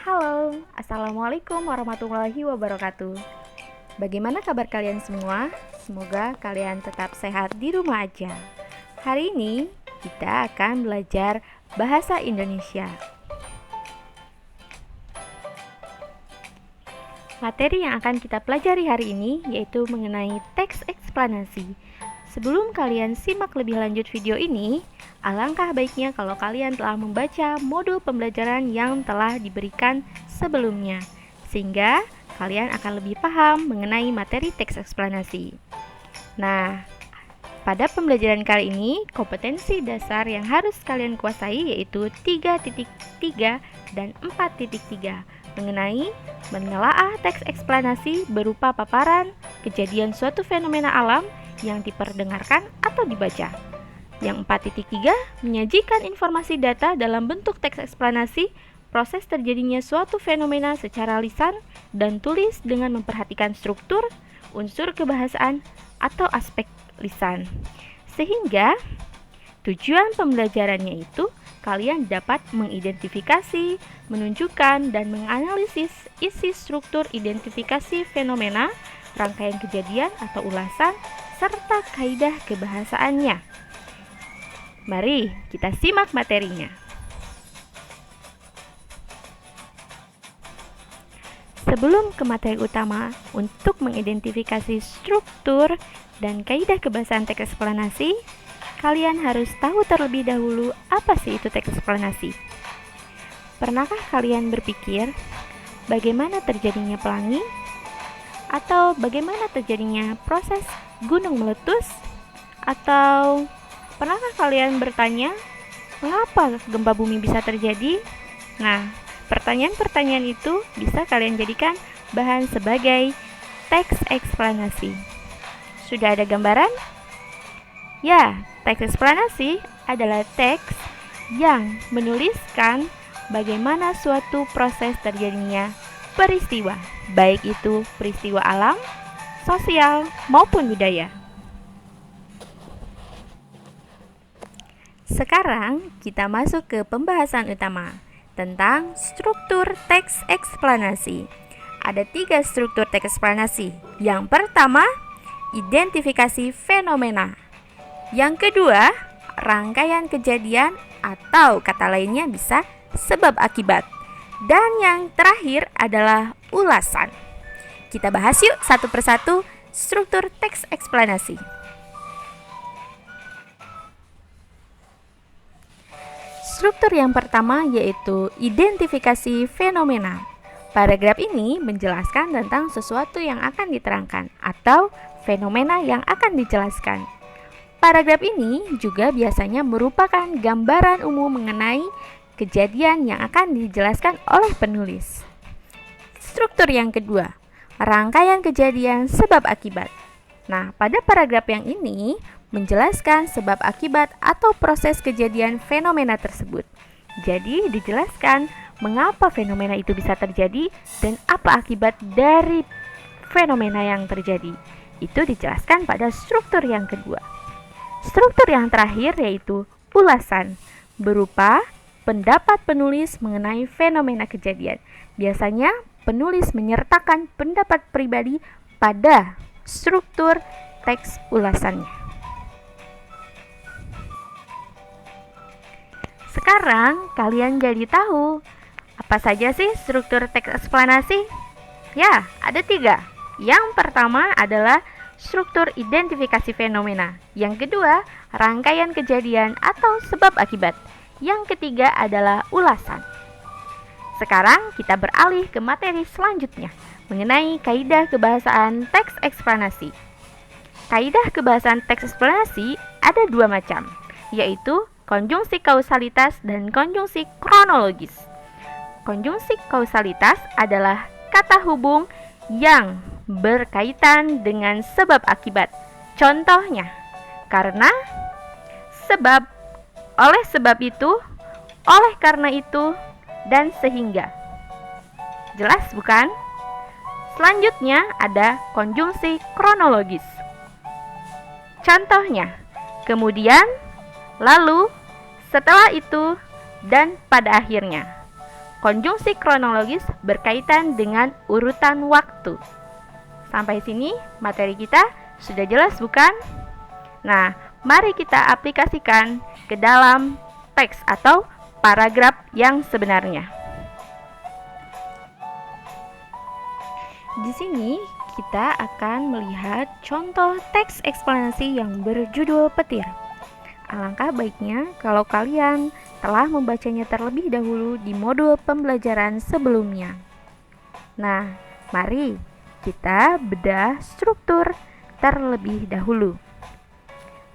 Halo, Assalamualaikum warahmatullahi wabarakatuh. Bagaimana kabar kalian semua? Semoga kalian tetap sehat di rumah aja. Hari ini kita akan belajar bahasa Indonesia. Materi yang akan kita pelajari hari ini yaitu mengenai teks eksplanasi. Sebelum kalian simak lebih lanjut video ini, alangkah baiknya kalau kalian telah membaca modul pembelajaran yang telah diberikan sebelumnya, sehingga kalian akan lebih paham mengenai materi teks eksplanasi. Nah, pada pembelajaran kali ini, kompetensi dasar yang harus kalian kuasai yaitu 3.3 dan 4.3 mengenai menelaah teks eksplanasi berupa paparan kejadian suatu fenomena alam yang diperdengarkan atau dibaca. Yang 4.3 menyajikan informasi data dalam bentuk teks eksplanasi proses terjadinya suatu fenomena secara lisan dan tulis dengan memperhatikan struktur, unsur kebahasaan, atau aspek lisan. Sehingga tujuan pembelajarannya itu kalian dapat mengidentifikasi, menunjukkan, dan menganalisis isi struktur identifikasi fenomena, rangkaian kejadian atau ulasan, serta kaidah kebahasaannya. Mari kita simak materinya. Sebelum ke materi utama, untuk mengidentifikasi struktur dan kaidah kebahasaan teks eksplanasi, kalian harus tahu terlebih dahulu apa sih itu teks eksplanasi. Pernahkah kalian berpikir bagaimana terjadinya pelangi? Atau bagaimana terjadinya proses gunung meletus? Atau pernahkah kalian bertanya, mengapa gempa bumi bisa terjadi? Nah, pertanyaan-pertanyaan itu bisa kalian jadikan bahan sebagai teks eksplanasi. Sudah ada gambaran? Ya, teks eksplanasi adalah teks yang menuliskan bagaimana suatu proses terjadinya peristiwa, baik itu peristiwa alam, sosial, maupun budaya. Sekarang kita masuk ke pembahasan utama tentang struktur teks eksplanasi. Ada 3 struktur teks eksplanasi. Yang pertama, identifikasi fenomena. Yang kedua, rangkaian kejadian atau kata lainnya bisa sebab akibat. Dan yang terakhir adalah ulasan. Kita bahas yuk satu persatu struktur teks eksplanasi. Struktur yang pertama yaitu identifikasi fenomena. Paragraf ini menjelaskan tentang sesuatu yang akan diterangkan atau fenomena yang akan dijelaskan. Paragraf ini juga biasanya merupakan gambaran umum mengenai kejadian yang akan dijelaskan oleh penulis. Struktur yang kedua, rangkaian kejadian sebab akibat. Nah, pada paragraf yang ini menjelaskan sebab akibat atau proses kejadian fenomena tersebut. Jadi, dijelaskan mengapa fenomena itu bisa terjadi dan apa akibat dari fenomena yang terjadi. Itu dijelaskan pada struktur yang kedua. Struktur yang terakhir yaitu ulasan, berupa pendapat penulis mengenai fenomena kejadian. Biasanya penulis menyertakan pendapat pribadi pada struktur teks ulasannya. Sekarang kalian jadi tahu apa saja sih struktur teks eksplanasi? Ya, ada 3. Yang pertama adalah struktur identifikasi fenomena. Yang kedua, rangkaian kejadian atau sebab akibat. Yang ketiga adalah ulasan. Sekarang kita beralih ke materi selanjutnya mengenai kaidah kebahasaan teks eksplanasi. Kaidah kebahasaan teks eksplanasi ada 2 macam, yaitu konjungsi kausalitas dan konjungsi kronologis. Konjungsi kausalitas adalah kata hubung yang berkaitan dengan sebab akibat. Contohnya, karena, sebab, oleh sebab itu, oleh karena itu, dan sehingga. Jelas bukan? Selanjutnya ada konjungsi kronologis. Contohnya, kemudian, lalu, setelah itu, dan pada akhirnya. konjungsi kronologis berkaitan dengan urutan waktu. Sampai sini materi kita sudah jelas bukan? Nah, mari kita aplikasikan ke dalam teks atau paragraf yang sebenarnya. Di sini kita akan melihat contoh teks eksplanasi yang berjudul petir. Alangkah baiknya kalau kalian telah membacanya terlebih dahulu di modul pembelajaran sebelumnya. Nah, mari kita bedah struktur terlebih dahulu.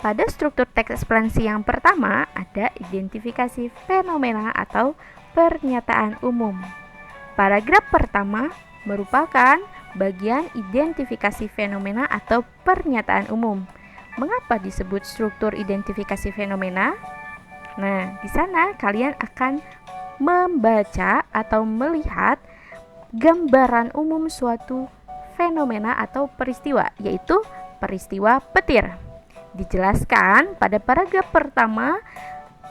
Pada struktur teks eksplanasi yang pertama ada identifikasi fenomena atau pernyataan umum. Paragraf pertama merupakan bagian identifikasi fenomena atau pernyataan umum. Mengapa disebut struktur identifikasi fenomena? Nah, di sana kalian akan membaca atau melihat gambaran umum suatu fenomena atau peristiwa, yaitu peristiwa petir. Dijelaskan pada paragraf pertama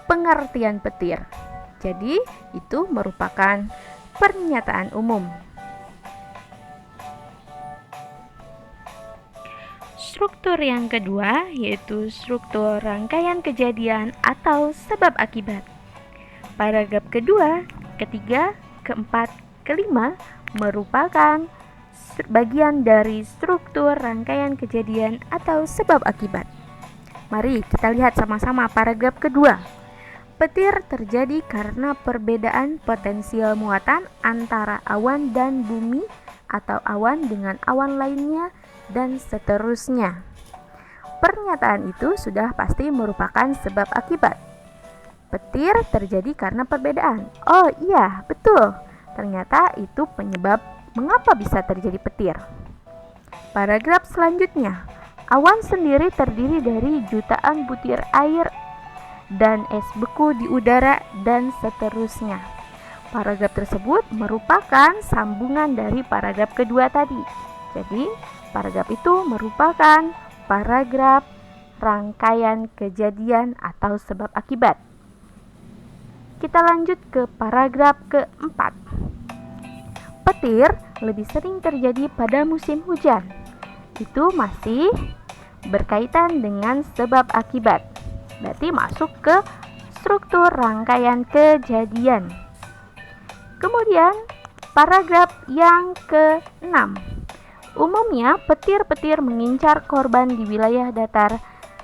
pengertian petir. Jadi, itu merupakan pernyataan umum. Struktur yang kedua yaitu struktur rangkaian kejadian atau sebab akibat. Paragraf kedua, ketiga, keempat, kelima merupakan bagian dari struktur rangkaian kejadian atau sebab akibat. Mari kita lihat sama-sama paragraf kedua. Petir terjadi karena perbedaan potensial muatan antara awan dan bumi atau awan dengan awan lainnya dan seterusnya. Pernyataan itu sudah pasti merupakan sebab akibat. Petir terjadi karena perbedaan. Oh iya, betul. Ternyata itu penyebab mengapa bisa terjadi petir. Paragraf selanjutnya. Awan sendiri terdiri dari jutaan butir air dan es beku di udara dan seterusnya. Paragraf tersebut merupakan sambungan dari paragraf kedua tadi. Jadi, paragraf itu merupakan paragraf rangkaian kejadian atau sebab akibat. Kita lanjut ke paragraf keempat. Petir lebih sering terjadi pada musim hujan. Itu masih berkaitan dengan sebab akibat. Berarti masuk ke struktur rangkaian kejadian. Kemudian paragraf yang ke-6. Umumnya petir-petir mengincar korban di wilayah datar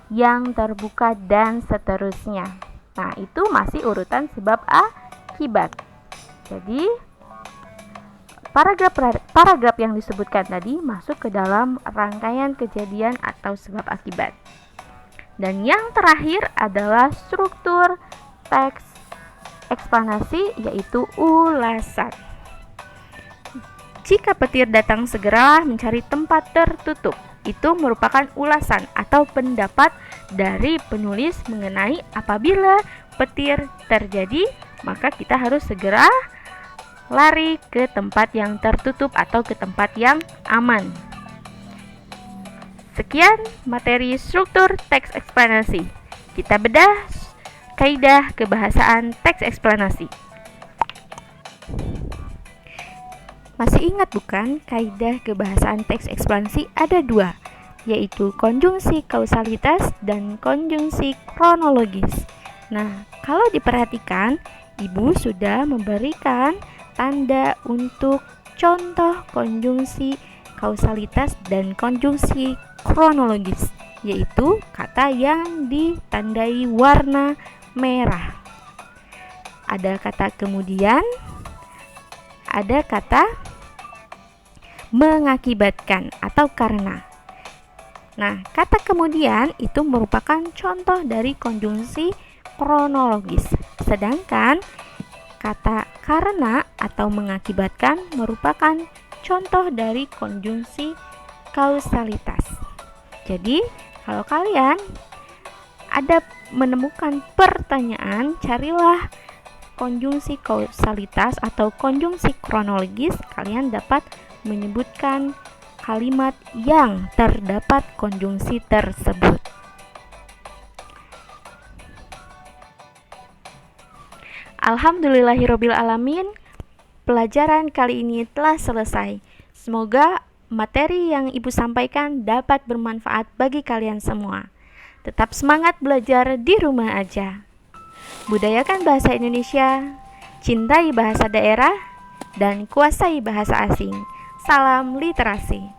yang terbuka dan seterusnya. Nah, itu masih urutan sebab akibat. Jadi, paragraf yang disebutkan tadi masuk ke dalam rangkaian kejadian atau sebab akibat. Dan yang terakhir adalah struktur teks eksplanasi, yaitu ulasan. Jika petir datang, segeralah mencari tempat tertutup. Itu merupakan ulasan atau pendapat dari penulis mengenai apabila petir terjadi, maka kita harus segera lari ke tempat yang tertutup atau ke tempat yang aman. Sekian materi struktur teks eksplanasi. Kita bedah kaidah kebahasaan teks eksplanasi. Masih ingat bukan, kaidah kebahasaan teks eksplanasi ada dua, yaitu konjungsi kausalitas dan konjungsi kronologis. Nah, kalau diperhatikan, Ibu sudah memberikan tanda untuk contoh konjungsi kausalitas dan konjungsi kronologis, yaitu kata yang ditandai warna merah. Ada kata kemudian, ada kata mengakibatkan atau karena. Nah, kata kemudian itu merupakan contoh dari konjungsi kronologis. Sedangkan kata karena atau mengakibatkan merupakan contoh dari konjungsi kausalitas. Jadi, kalau kalian ada menemukan pertanyaan, carilah konjungsi kausalitas atau konjungsi kronologis, kalian dapat menyebutkan kalimat yang terdapat konjungsi tersebut. Alhamdulillahirobbil alamin. pelajaran kali ini telah selesai. Semoga materi yang Ibu sampaikan dapat bermanfaat bagi kalian semua. Tetap semangat belajar di rumah aja. Budayakan bahasa Indonesia, cintai bahasa daerah, dan kuasai bahasa asing. Salam literasi.